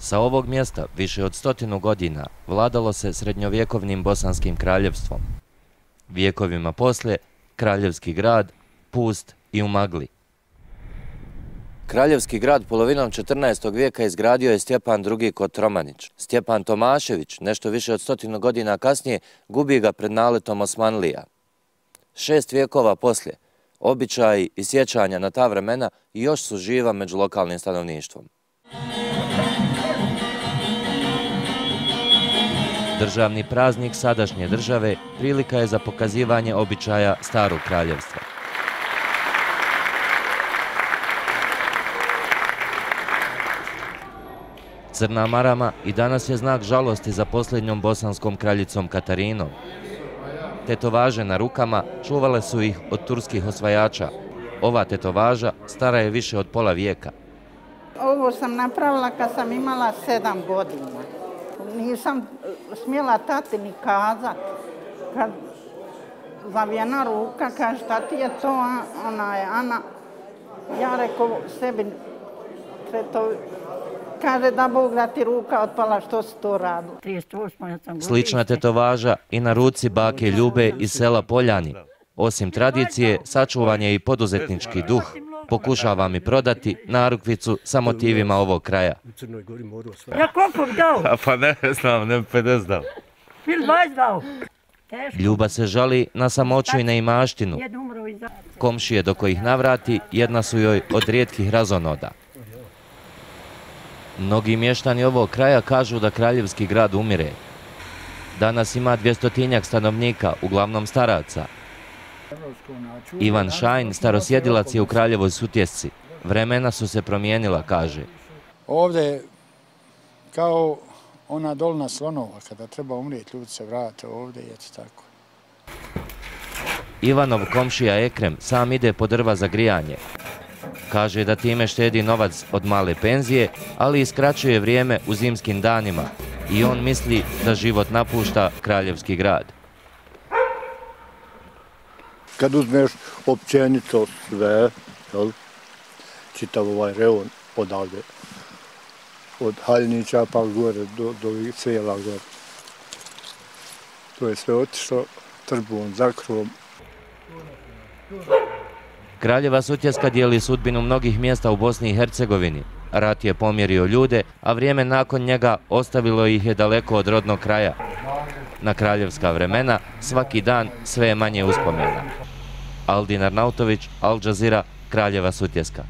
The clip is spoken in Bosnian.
Sa ovog mjesta više od 100 godina vladalo se srednjovjekovnim bosanskim kraljevstvom. Vijekovima poslije, kraljevski grad, pust i u magli. Kraljevski grad polovinom 14. vijeka izgradio je Stjepan II. Kotromanić. Stjepan Tomašević, nešto više od 100 godina kasnije, gubi ga pred naletom Osmanlija. 6 vijekova poslije, običaji i sjećanja na ta vremena još su živa među lokalnim stanovništvom. Državni praznik sadašnje države prilika je za pokazivanje običaja starog kraljevstva. Crna marama i danas je znak žalosti za posljednjom bosanskom kraljicom Katarinom. Tetovaže na rukama čuvale su ih od turskih osvajača. Ova tetovaža stara je više od pola vijeka. Ovo sam napravila kad sam imala 7 godina. Nisam smjela tati ni kazat. Kad zavijena ruka, kaže, šta ti je to? Ona je Ana. Ja rekao sebi, kaže da Bog da ti ruka otpala, što si to radila. Slična tetovaža i na ruci bake Ljube iz sela Poljani. Osim tradicije, sačuvan je i poduzetnički duh. Pokušava mi prodati narukvicu sa motivima ovog kraja. Ja koliko bi dao? Pa ne znam, ne 50 dao. Ili 20 dao? Ljuba se žali na samoću i neimaštinu. Komšije do kojih navrati jedna su joj od rijetkih razonoda. Mnogi mještani ovog kraja kažu da kraljevski grad umire. Danas ima 200 stanovnika, uglavnom staraca. Ivan Šajn, starosjedilac, je u Kraljevoj Sutjesci. Vremena su se promijenila, kaže. Ovdje kao ona dolna Slonova, kada treba umrijeti, ljudi se vrate ovdje i eto tako. Ivanov komšija Ekrem sam ide po drva za grijanje. Kaže da time štedi novac od male penzije, ali i skraćuje vrijeme u zimskim danima. I on misli da život napušta kraljevski grad. Kad uzmeš općenito sve, čitav ovaj reon odavde, od Haljnića pa gore do cijela gore. To je sve otišlo Trbom, Zakrom. Kraljeva Sutjeska dijeli sudbinu mnogih mjesta u Bosni i Hercegovini. Rat je pomjerio ljude, a vrijeme nakon njega ostavilo ih je daleko od rodnog kraja. Na kraljevska vremena svaki dan sve je manje uspomena. Aldin Arnautović, Al Jazeera, Kraljeva Sutjeska.